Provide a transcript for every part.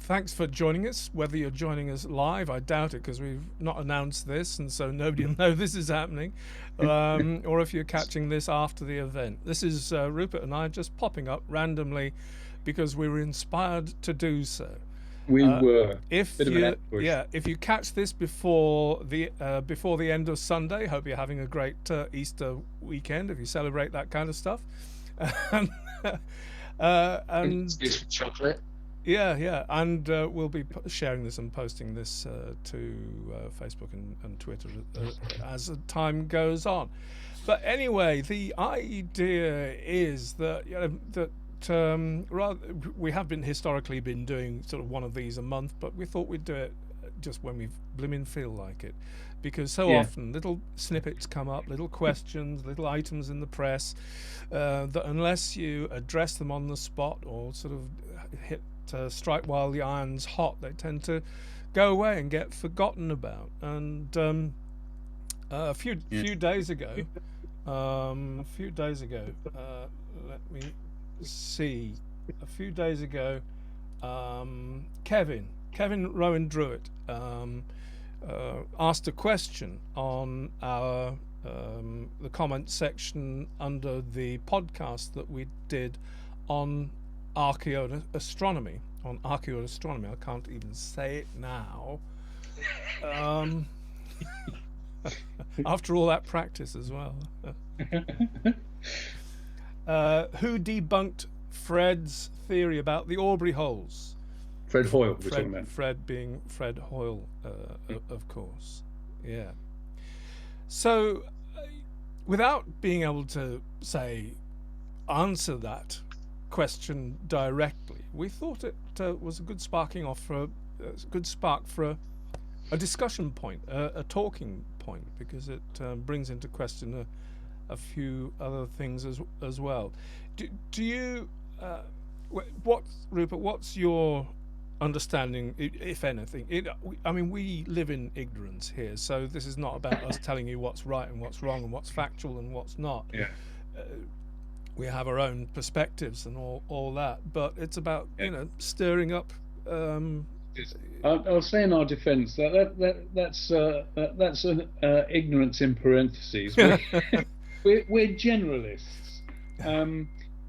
thanks for joining us. Whether you're joining us live, I doubt it, because we've not announced this, and so nobody will know this is happening. Or if you're catching this after the event. This is Rupert and I just popping up randomly because we were inspired to do so. We were. If you catch this before the end of Sunday, hope you're having a great Easter weekend if you celebrate that kind of stuff. And chocolate. Yeah, and we'll be sharing this and posting this to Facebook and Twitter as the time goes on. But anyway, the idea is that we have historically been doing sort of one of these a month, but we thought we'd do it just when we blimmin' feel like it, because so often little snippets come up, little questions, little items in the press that unless you address them on the spot or sort of strike while the iron's hot, they tend to go away and get forgotten about. And a few days ago, let me see. A few days ago, Kevin Rowan Druitt asked a question on our the comment section under the podcast that we did on archaeoastronomy. I can't even say it now. After all that practice as well. Who debunked Fred's theory about the Aubrey Holes? Fred Hoyle, we're talking about. Fred being Fred Hoyle, of course. Yeah. So, without being able to answer that question directly, we thought it was a good spark for a discussion point, a talking point, because it brings into question a few other things as well. Do you, Rupert? What's your understanding, if anything? We live in ignorance here, so this is not about us telling you what's right and what's wrong and what's factual and what's not. Yeah. We have our own perspectives and all that, but it's about stirring up. I'll say in our defence that's an ignorance in parentheses. We're generalists,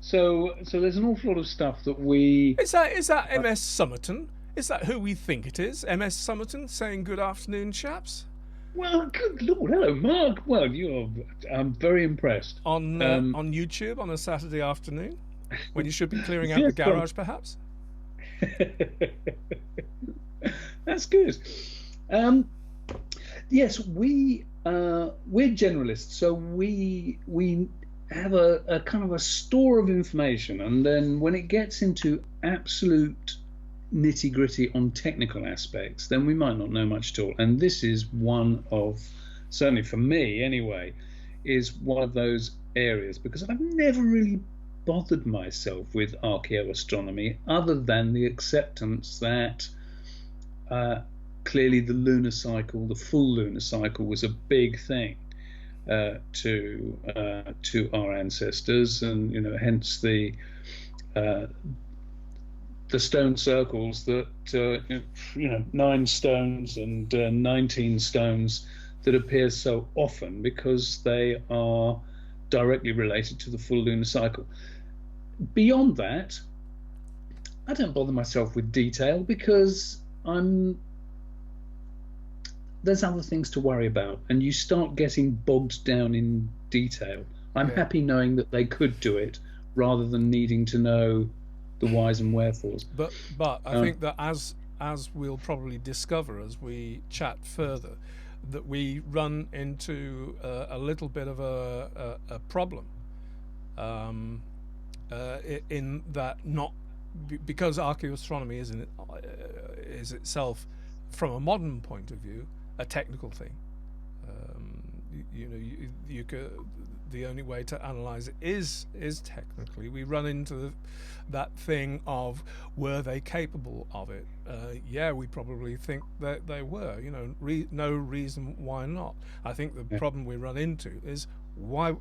so there's an awful lot of stuff that we. Is that MS Somerton? Is that who we think it is? MS Somerton saying good afternoon, chaps. Well, good Lord, hello, Mark. Well, I'm very impressed. On YouTube on a Saturday afternoon, when you should be clearing out the garage, perhaps. That's good. Yes, we're generalists, so we have a kind of a store of information, and then when it gets into absolute nitty-gritty on technical aspects, then we might not know much at all. And this is one of, certainly for me anyway, is one of those areas, because I've never really bothered myself with archaeoastronomy other than the acceptance that clearly the lunar cycle, the full lunar cycle, was a big thing to our ancestors, and hence the stone circles that 9 stones and 19 stones that appear so often, because they are directly related to the full lunar cycle. Beyond that, I don't bother myself with detail, because there's other things to worry about, and you start getting bogged down in detail. I'm happy knowing that they could do it rather than needing to know the whys and wherefores. But I think that as we'll probably discover as we chat further, that we run into a little bit of a problem in that, not because archaeoastronomy is itself, from a modern point of view, a technical thing. You could, the only way to analyze it is technically. We run into that thing of, were they capable of it? We probably think that they were. No reason why not. I think the problem we run into is why,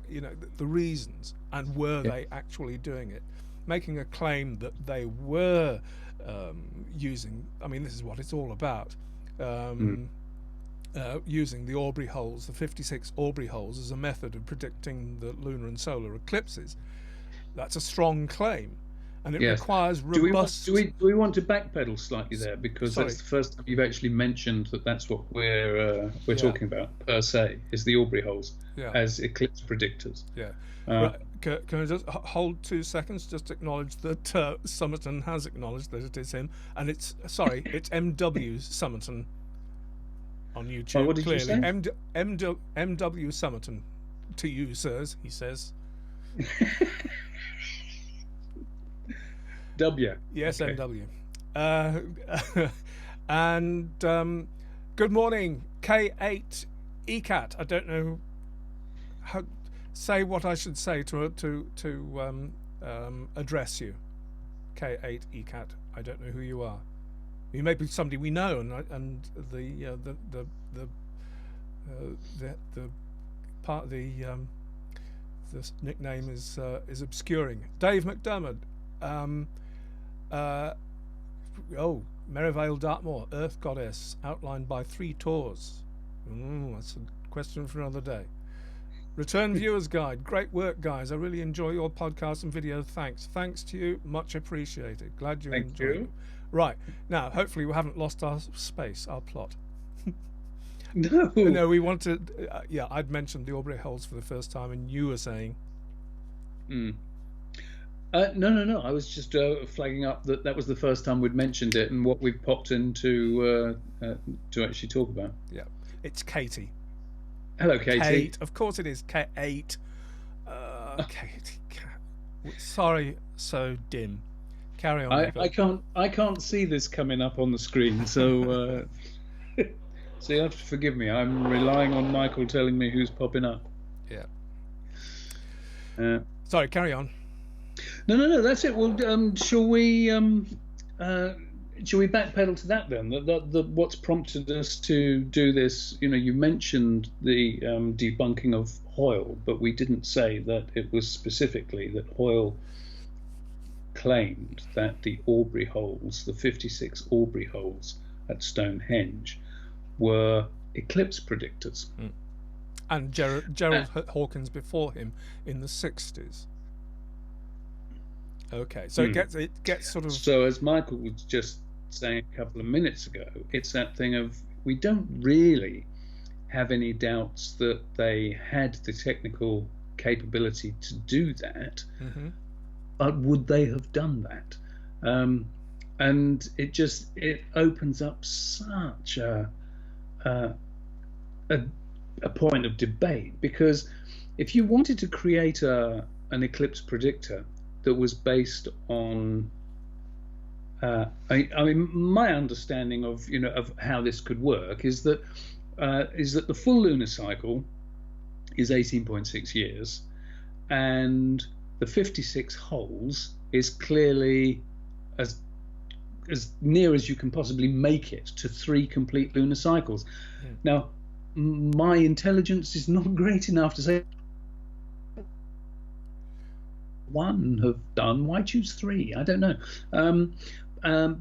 the reasons, and were they actually doing it? Making a claim that they were using, I mean, this is what it's all about, using the Aubrey Holes, the 56 Aubrey Holes, as a method of predicting the lunar and solar eclipses. That's a strong claim, and it requires robust... Do we want to backpedal slightly there, because that's the first time you've actually mentioned that that's what we're talking about, per se, is the Aubrey Holes as eclipse predictors. Yeah. Right. Can I just hold 2 seconds, just acknowledge that Summerton has acknowledged that it is him, and it's MW Summerton on YouTube. Oh, what did you say? MW Summerton to you, sirs, he says. W. Yes, okay. MW. And good morning, K8 ECAT. I don't know how say what I should say to address you. K8 ECAT. I don't know who you are. You may be somebody we know, and the nickname is obscuring. Dave McDermott. Merivale Dartmoor, Earth Goddess, outlined by 3 tours. That's a question for another day. Return Viewers Guide. Great work, guys. I really enjoy your podcast and video. Thanks. Thanks to you. Much appreciated. Glad you enjoyed it. Right. Now, hopefully we haven't lost our space, our plot. No, we wanted... I'd mentioned the Aubrey Holes for the first time, and you were saying... No. I was just flagging up that was the first time we'd mentioned it, and what we've popped into to actually talk about. Yeah. It's Katie. Hello, Katie. Kate, of course it is. K8. Katie. Sorry, so dim. Carry on. I can't see this coming up on the screen, so so you have to forgive me. I'm relying on Michael telling me who's popping up. Yeah. Sorry, carry on. No. That's it. Well, shall we backpedal to that then? What's prompted us to do this? You mentioned the debunking of Hoyle, but we didn't say that it was specifically that Hoyle claimed that the Aubrey Holes, the 56 Aubrey Holes at Stonehenge, were eclipse predictors. And Gerald Hawkins before him in the 60s. Okay, so it gets sort of... So as Michael was just saying a couple of minutes ago, it's that thing of, we don't really have any doubts that they had the technical capability to do that, but would they have done that? And it opens up such a point of debate, because if you wanted to create an eclipse predictor that was based on I mean, my understanding of how this could work is that the full lunar cycle is 18.6 years, and the 56 holes is clearly as near as you can possibly make it to 3 complete lunar cycles. Now, my intelligence is not great enough to say one have done. Why choose 3? I don't know.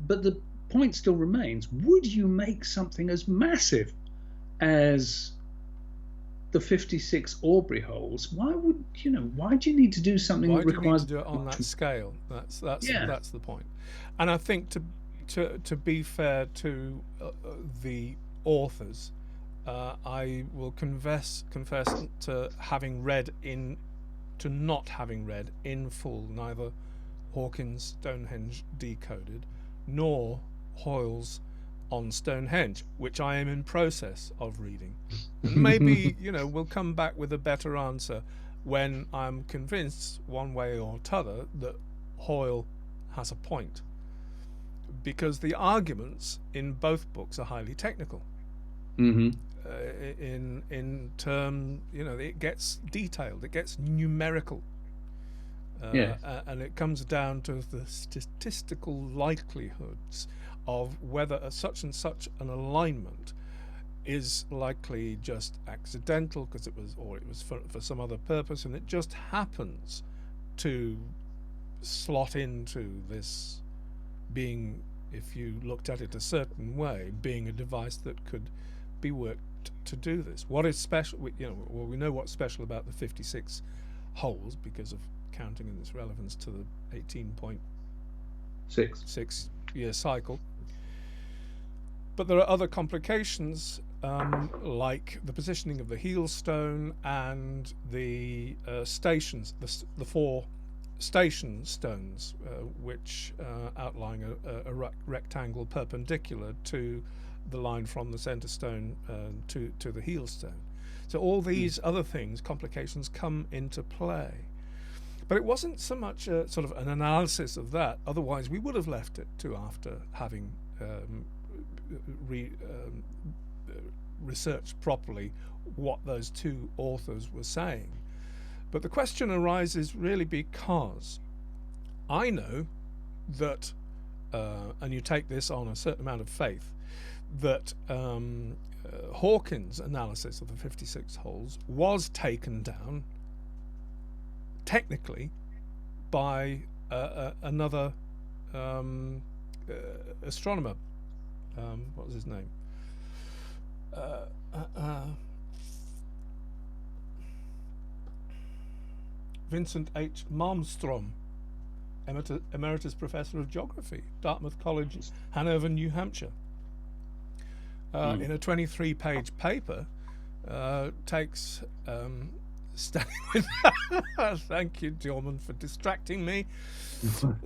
But the point still remains: would you make something as massive as the 56 Aubrey Holes? Why do you need to do something that requires... Why do you need to do it on that scale? That's the point. And I think to be fair to the authors, I will confess to not having read in full neither Hawkins' Stonehenge Decoded nor Hoyle's on Stonehenge, which I am in process of reading. And maybe we'll come back with a better answer when I'm convinced one way or t'other that Hoyle has a point, because the arguments in both books are highly technical. In term, it gets detailed, it gets numerical, and it comes down to the statistical likelihoods of whether such and such an alignment is likely just accidental because it was for some other purpose, and it just happens to slot into this being if you looked at it a certain way, being a device that could be worked to do this. What is special? We know what's special about the 56 holes because of counting in its relevance to the 18.6 year cycle. But there are other complications, like the positioning of the heel stone and the stations, the 4 station stones, which outline a rectangle perpendicular to the line from the center stone to the heel stone. So all these other things, complications, come into play. But it wasn't so much a sort of an analysis of that. Otherwise, we would have left it to after having researched properly what those 2 authors were saying. But the question arises really because I know that, and you take this on a certain amount of faith, that Hawkins' analysis of the 56 holes was taken down technically by another astronomer. What was his name? Vincent H. Malmstrom, Emeritus Professor of Geography, Dartmouth College, Hanover, New Hampshire. In a 23-page paper, takes standing with thank you, Jorman, for distracting me.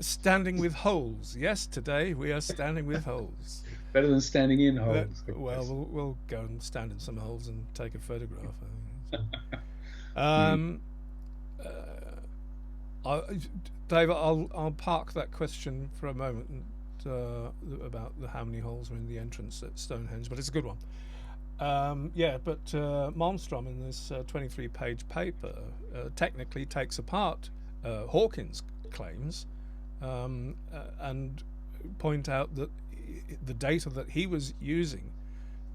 Standing with holes. Yes, today we are standing with holes. Better than standing in holes. We'll go and stand in some holes and take a photograph. Dave, I'll park that question for a moment about how many holes are in the entrance at Stonehenge, but it's a good one. But Malmstrom in this 23-page paper technically takes apart Hawkins' claims and point out that the data that he was using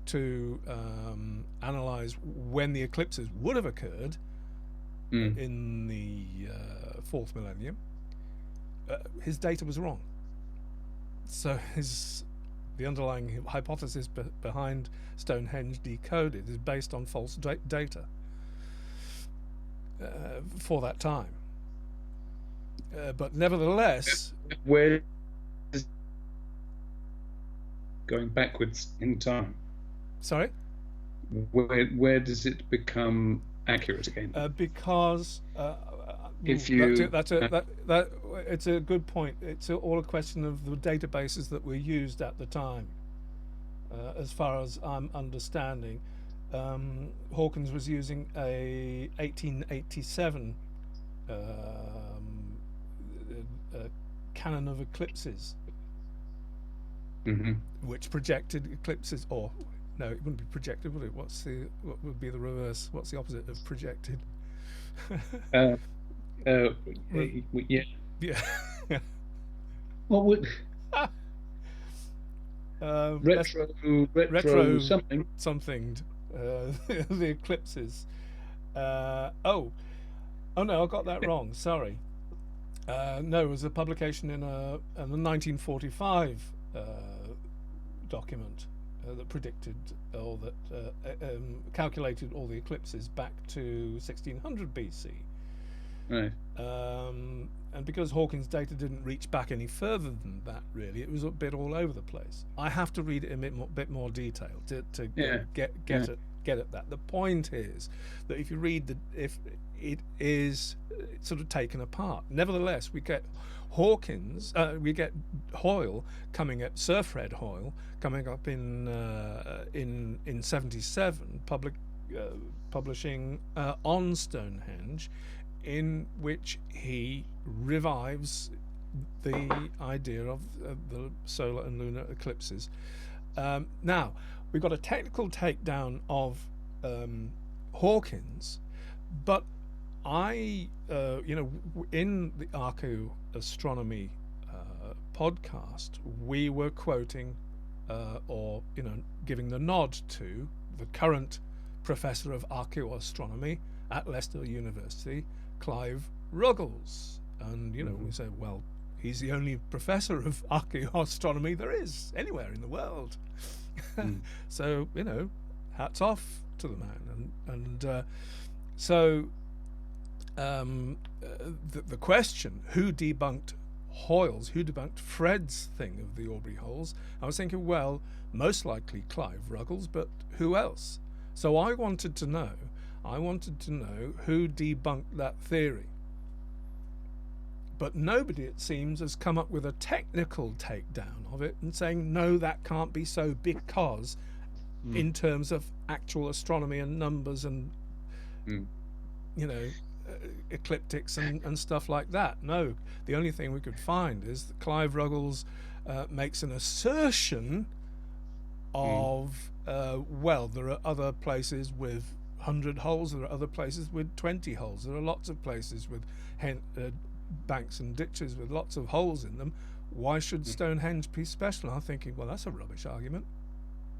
to analyze when the eclipses would have occurred in the 4th millennium, his data was wrong. So the underlying hypothesis behind Stonehenge Decoded is based on false data for that time. But nevertheless, where is going backwards in time? Sorry? Where does it become accurate again? Because if you it's a good point. It's all a question of the databases that were used at the time. As far as I'm understanding, Hawkins was using a 1887 canon of eclipses, which projected eclipses, or no, it wouldn't be projected, would it? What would be the reverse? What's the opposite of projected? Yeah. What would retro something the eclipses. Oh no, I got that wrong. Sorry. No, it was a publication in a 1945 document that predicted or that calculated all the eclipses back to 1600 BC. Right. And because Hawkins' data didn't reach back any further than that, really, it was a bit all over the place. I have to read it in a bit more detail to get at that. The point is that if you read if it is sort of taken apart. Nevertheless, we get Hawkins, we get Hoyle coming at Sir Fred Hoyle coming up in 77, publishing on Stonehenge, in which he revives the idea of the solar and lunar eclipses. Now, we've got a technical takedown of Hawkins, but I, in the Archaeoastronomy podcast, we were quoting or giving the nod to the current Professor of Archaeoastronomy at Leicester University, Clive Ruggles. And we say, well, he's the only professor of archaeoastronomy there is anywhere in the world. So, you know, hats off to the man. The question, who debunked Hoyle's, who debunked Fred's thing of the Aubrey Holes, I was thinking, well, most likely Clive Ruggles, but who else? So I wanted to know who debunked that theory. But nobody, it seems, has come up with a technical takedown of it and saying, no, that can't be so, because in terms of actual astronomy and numbers and, you know, ecliptics and stuff like that. No, the only thing we could find is that Clive Ruggles makes an assertion of, well, there are other places with 100 holes, there are other places with 20 holes, there are lots of places with banks and ditches with lots of holes in them. Why should Stonehenge be special? I'm thinking, well, that's a rubbish argument.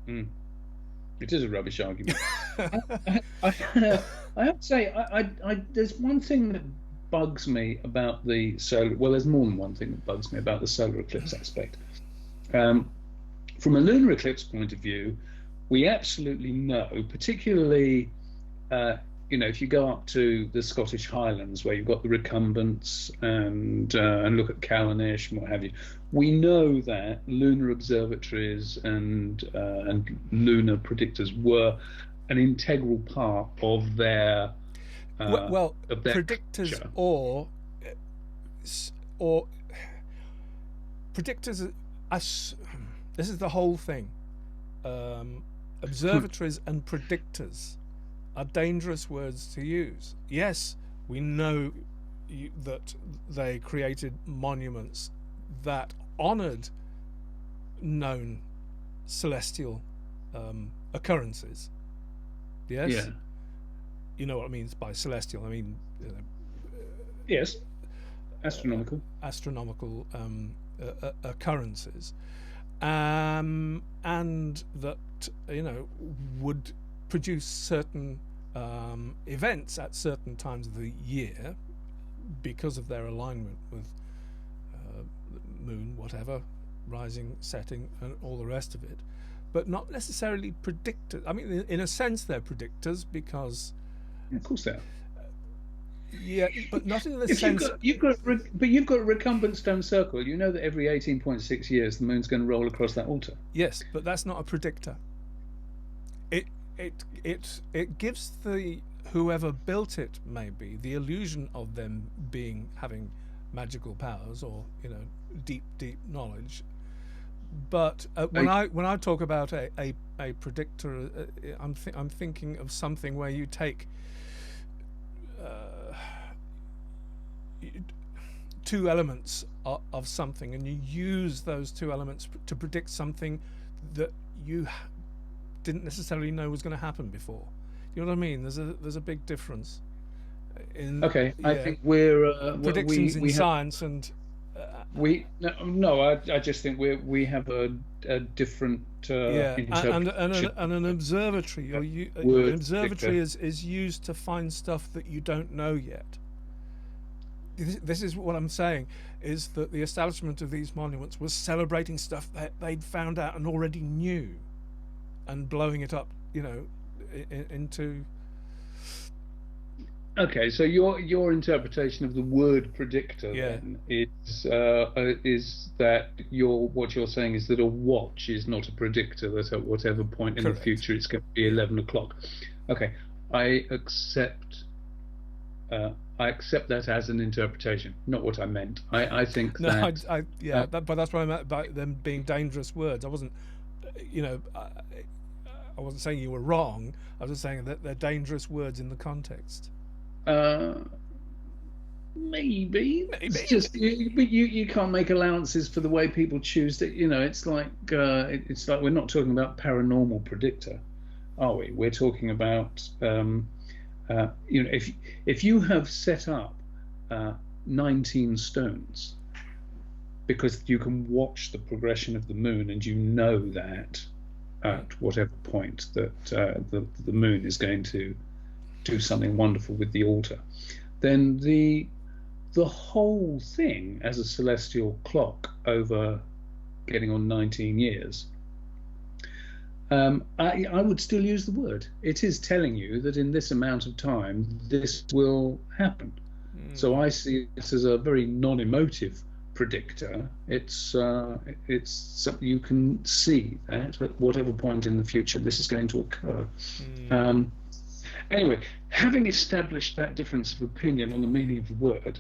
It is a rubbish argument. I have to say, there's one thing that bugs me about the solar. Well, there's more than one thing that bugs me about the solar eclipse aspect. From a lunar eclipse point of view, we absolutely know, particularly, you know, if you go up to the Scottish Highlands where you've got the recumbents and look at Callanish and what have you, we know that lunar observatories and lunar predictors were an integral part of their well, of their predictors culture. or predictors. This is the whole thing. Observatories and predictors are dangerous words to use. Yes, we know that they created monuments that honoured known celestial occurrences. Yes? Yeah. You know what I mean by celestial. I mean, Yes. Astronomical. Astronomical occurrences, and that, you know, would produce certain events at certain times of the year because of their alignment with the moon, whatever, rising, setting, and all the rest of it, but not necessarily predictors. I mean, in a sense, they're predictors because, Of course they are. yeah, but not in the If sense. you've got a recumbent stone circle, you know that every 18.6 years the moon's going to roll across that altar. Yes, but that's not a predictor. It gives the whoever built it, maybe, the illusion of them having magical powers or, you know, deep knowledge. But when I talk about a predictor, I'm thinking of something where you take two elements of something and you use those two elements to predict something that you didn't necessarily know was going to happen before. You know what I mean? There's a big difference. Okay, I think we're predictions in science and I just think we have a different and an observatory. An observatory is used to find stuff that you don't know yet. This is what I'm saying, is that the establishment of these monuments was celebrating stuff that they'd found out and already knew, and blowing it up, you know, into. Okay, so your interpretation of the word predictor then is that what you're saying is that a watch is not a predictor, that at whatever point in Correct. the future it's going to be 11 o'clock. Okay, I accept that as an interpretation, not what I meant. I think that. But that's what I meant by them being dangerous words. I wasn't, you know, I wasn't saying you were wrong. I was just saying that they're dangerous words in the context. Maybe. It's just, but you can't make allowances for the way people choose to. You know, it's like we're not talking about paranormal predictor, are we? We're talking about you know, if you have set up 19 stones because you can watch the progression of the moon and you know that at whatever point that the moon is going to do something wonderful with the altar, then the the whole thing as a celestial clock over getting on 19 years, I would still use the word. It is telling you that in this amount of time, this will happen. So I see this as a very non-emotive predictor. It's something you can see that at whatever point in the future this is going to occur. Anyway, having established that difference of opinion on the meaning of the word,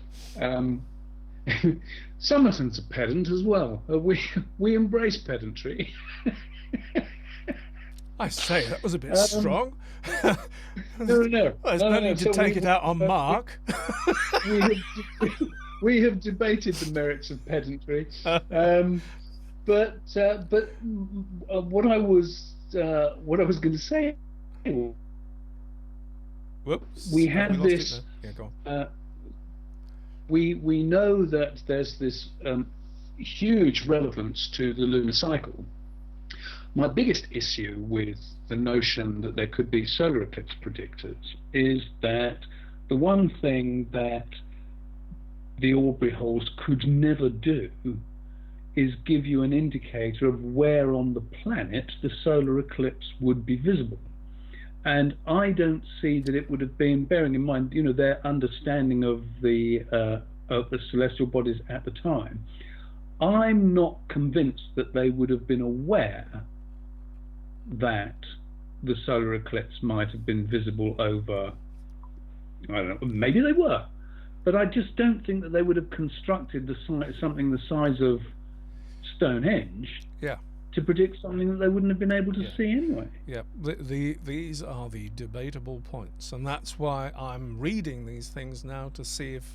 Somerton's a pedant as well. We embrace pedantry. I say, that was a bit strong. No. There's no need to take it out on Mark. We have debated the merits of pedantry, but what I was going to say. Whoops. We have this. Yeah, go on. We know that there's this huge relevance to the lunar cycle. My biggest issue with the notion that there could be solar eclipse predictors is that the one thing that the Aubrey Holes could never do is give you an indicator of where on the planet the solar eclipse would be visible. And I don't see that it would have been, bearing in mind, their understanding of the celestial bodies at the time, I'm not convinced that they would have been aware that the solar eclipse might have been visible over, I don't know, maybe they were, but I just don't think that they would have constructed something the size of Stonehenge to predict something that they wouldn't have been able to see anyway. Yeah, these are the debatable points, and that's why I'm reading these things now to see if,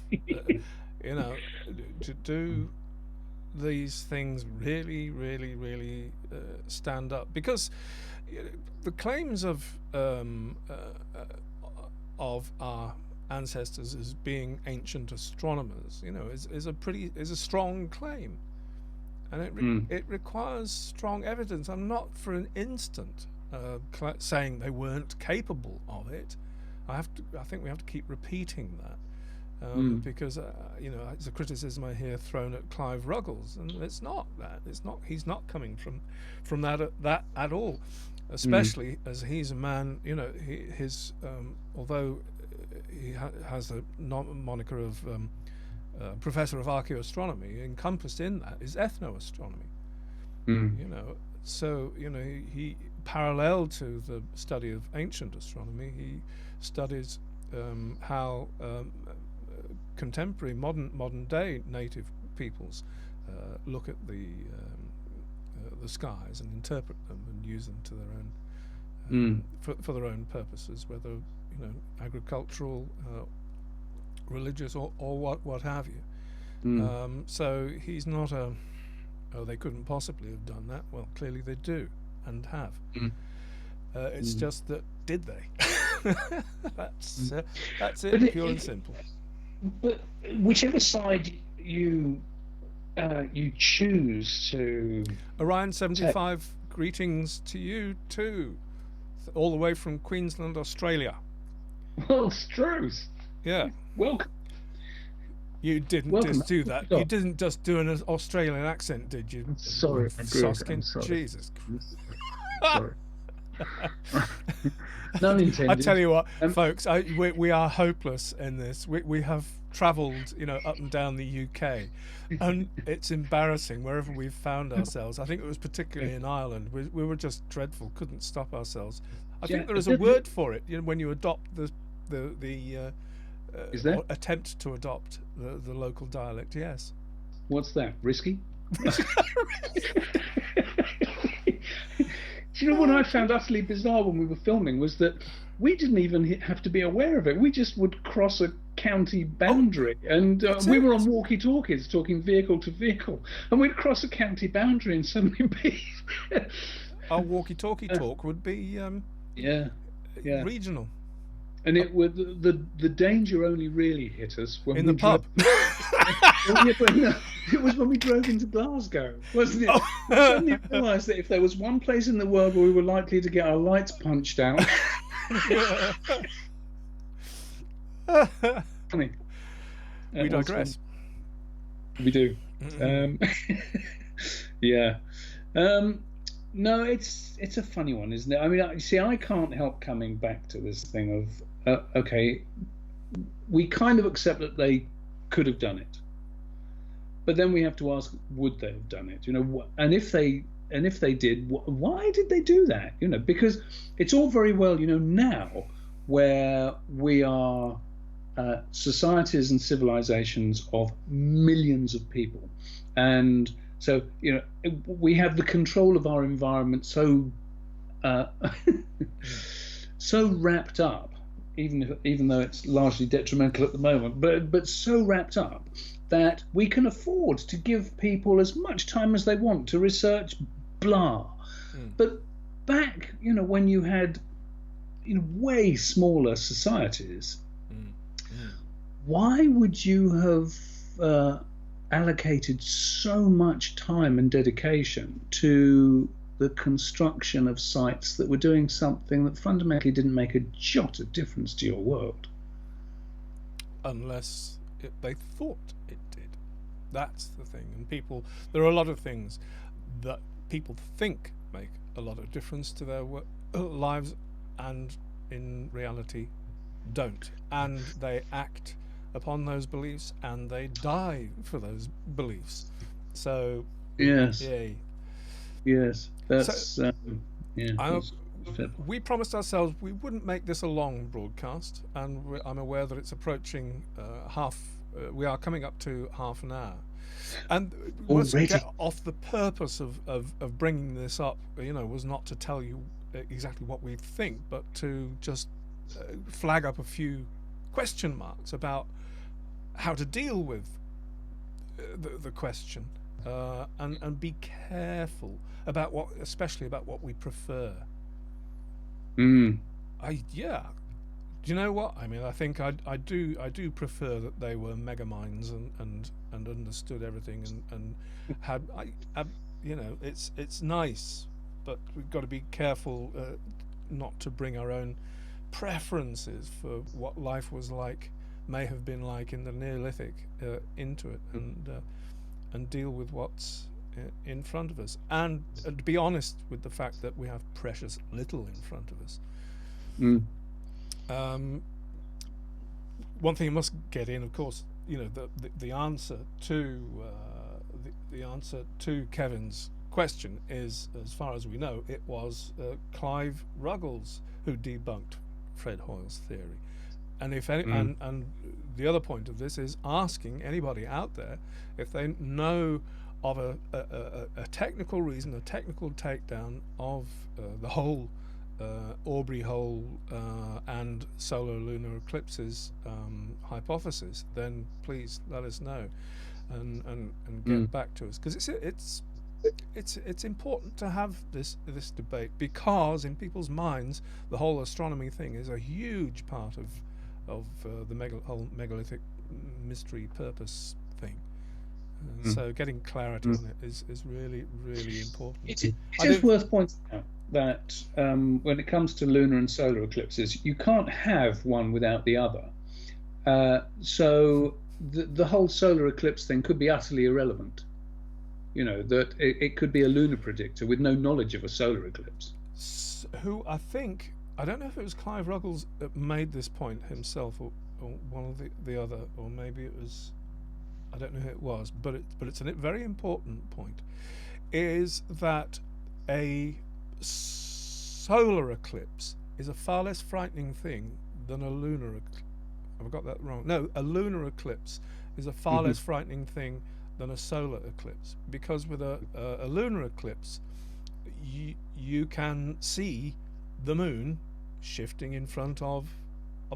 to do these things really, really, really stand up, because the claims of our ancestors as being ancient astronomers, is a strong claim, and it requires strong evidence. I'm not for an instant saying they weren't capable of it. I think we have to keep repeating that. Because it's a criticism I hear thrown at Clive Ruggles, and it's not that. He's not coming from that at all. Especially as he's a man, his although he has a moniker of Professor of Archaeoastronomy, encompassed in that is ethnoastronomy. So he parallel to the study of ancient astronomy, he studies how contemporary modern day native peoples look at the skies and interpret them and use them to their own for their own purposes, whether agricultural, religious, or what have you. So he's not they couldn't possibly have done that. Well, clearly they do and have. It's just that, did they? That's it, pure and simple. But whichever side you choose to, Orion 75, greetings to you too, all the way from Queensland, Australia. Well, Stroth. Yeah. Welcome. You didn't just do that. You didn't just do an Australian accent, did you? Sorry, Soskin. sorry. Jesus. Sorry. None intended. I tell you what, folks, we are hopeless in this. We have travelled, up and down the UK, and it's embarrassing wherever we've found ourselves. I think it was particularly in Ireland. We were just dreadful, couldn't stop ourselves. I think there is a word for it. When you adopt the is there? Attempt to adopt the local dialect. Yes. What's that? Risky? Do you know what I found utterly bizarre when we were filming was that we didn't even have to be aware of it. We just would cross a county boundary, and we were on walkie-talkies talking vehicle to vehicle, and we'd cross a county boundary and suddenly be... Our walkie-talkie talk would be regional. And it would the danger only really hit us when in the pub. It was when we drove into Glasgow, wasn't it? We suddenly realised that if there was one place in the world where we were likely to get our lights punched out. Funny. We digress. We do. Yeah. No, it's a funny one, isn't it? I mean, I can't help coming back to this thing of okay, we kind of accept that they could have done it, but then we have to ask, would they have done it? And if they did, why did they do that? Because it's all very well, now where we are societies and civilizations of millions of people, and so we have the control of our environment so so wrapped up, even though it's largely detrimental at the moment, but so wrapped up that we can afford to give people as much time as they want to research blah. But back when you had way smaller societies, why would you have allocated so much time and dedication to the construction of sites that were doing something that fundamentally didn't make a jot of difference to your world? Unless they thought it did. That's the thing. And there are a lot of things that people think make a lot of difference to their lives, and in reality don't. And they act upon those beliefs, and they die for those beliefs. So yes, yay. Yes, that's so, we promised ourselves we wouldn't make this a long broadcast, and I'm aware that it's approaching we are coming up to half an hour, and let's get off. The purpose of bringing this up was not to tell you exactly what we think, but to just flag up a few question marks about how to deal with the question, and be careful about especially about what we prefer. Do you know what I mean? I think I do prefer that they were mega minds and understood everything and had it's nice, but we've got to be careful not to bring our own preferences for what life was like, may have been like in the Neolithic, into it, and deal with what's in front of us, and to be honest with the fact that we have precious little in front of us. One thing I must get in, of course, the answer to the answer to Kevin's question is, as far as we know, it was Clive Ruggles who debunked Fred Hoyle's theory. And and the other point of this is asking anybody out there if they know of a technical reason, a technical takedown of the whole Aubrey Hole and solar lunar eclipses hypothesis, then please let us know and get back to us, because it's important to have this debate, because in people's minds the whole astronomy thing is a huge part of the whole megalithic mystery purpose thing. So getting clarity on it is really, really important. It is worth pointing out that when it comes to lunar and solar eclipses, you can't have one without the other. So the whole solar eclipse thing could be utterly irrelevant. That it could be a lunar predictor with no knowledge of a solar eclipse. Who I don't know if it was Clive Ruggles that made this point himself, or one of the other, or maybe it was, I don't know who it was, but it's a very important point, is that a solar eclipse is a far less frightening thing than a lunar eclipse. Have I got that wrong? No, a lunar eclipse is a far less frightening thing than a solar eclipse, because with a lunar eclipse you can see the moon shifting in front of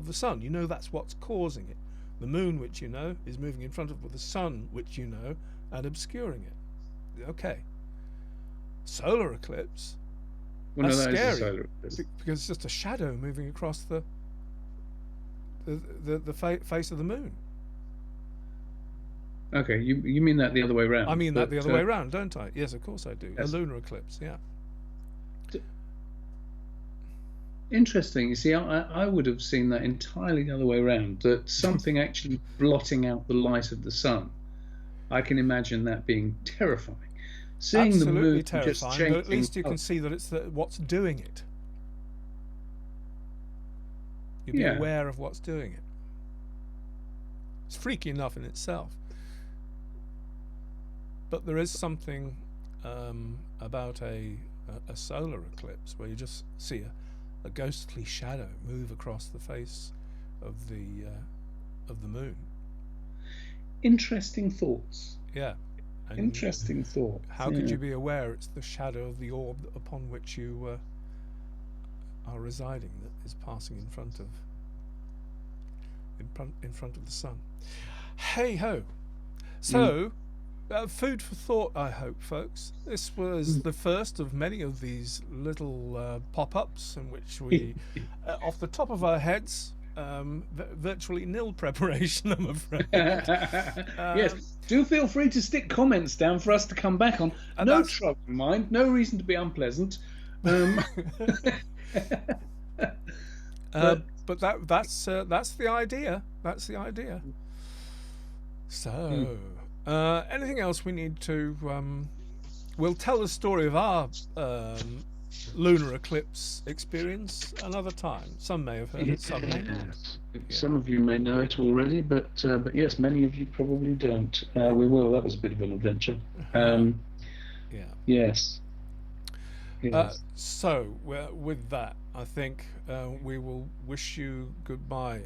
the sun. That's what's causing it. The moon, which is moving in front of the sun, which and obscuring it. Okay. Solar eclipse. Well, that's no, that scary, is a solar eclipse, because it's just a shadow moving across the face of the moon. Okay, you mean that the other way around? I mean that the other way around, don't I? Yes, of course I do. Yes. A lunar eclipse, yeah. Interesting. You see, I would have seen that entirely the other way around, that something actually blotting out the light of the sun. I can imagine that being terrifying. Seeing the Absolutely moon just terrifying, but at changing least you colour. can see that it's what's doing it. You'd be Yeah. aware of what's doing it. It's freaky enough in itself. But there is something about a solar eclipse where you just see a ghostly shadow move across the face of the moon. Interesting thoughts. Yeah. And Interesting thoughts. how could you be aware it's the shadow of the orb upon which you are residing that is passing in front of the sun? Hey ho! So, food for thought, I hope, folks. This was the first of many of these little pop-ups in which we, off the top of our heads, virtually nil preparation, I'm afraid. Yes, do feel free to stick comments down for us to come back on. No trouble in mind, no reason to be unpleasant. But that's the idea. That's the idea. So, anything else we need to? We'll tell the story of our lunar eclipse experience another time. Some may have heard it, some may not. Some of you may know it already, but yes, many of you probably don't. We will. That was a bit of an adventure. Yeah. Yes. So, with that, I think we will wish you goodbye.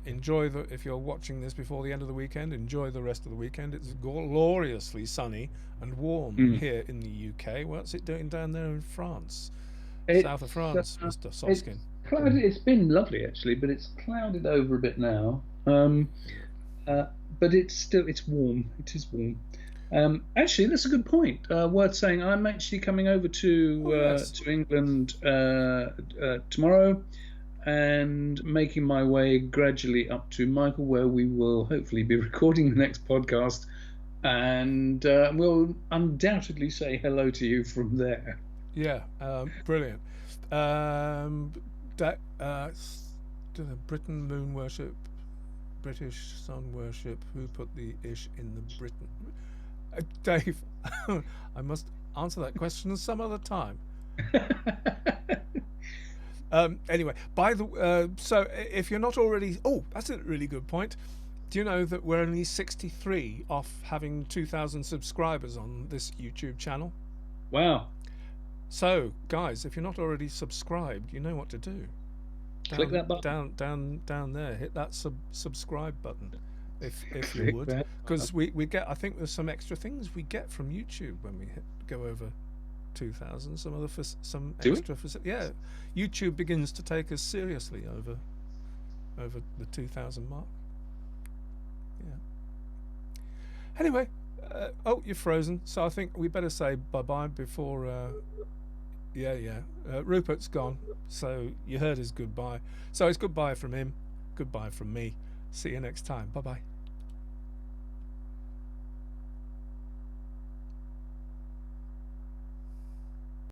Enjoy if you're watching this before the end of the weekend, enjoy the rest of the weekend. It's gloriously sunny and warm here in the UK. What's it doing down there in France? South of France, Mr. Soskin. It's been lovely actually, but it's clouded over a bit now. But it's warm. It is warm. Actually, that's a good point. Worth saying. I'm actually coming over to England tomorrow, and making my way gradually up to Michael, where we will hopefully be recording the next podcast, and we'll undoubtedly say hello to you from there. Yeah, brilliant. Britain moon worship, British sun worship. Who put the ish in the Britain? Dave, I must answer that question some other time. Anyway, so if you're not already, that's a really good point. Do you know that we're only 63 off having 2,000 subscribers on this YouTube channel? Wow. So, guys, if you're not already subscribed, you know what to do. Click that button. Down there. Hit that subscribe button. If you would, because we get, I think there's some extra things we get from YouTube when we go over 2,000. Some extra. Yeah, YouTube begins to take us seriously over the 2,000 mark. Yeah. Anyway, you're frozen, so I think we better say bye before. Rupert's gone, so you heard his goodbye. So it's goodbye from him, goodbye from me. See you next time. Bye bye.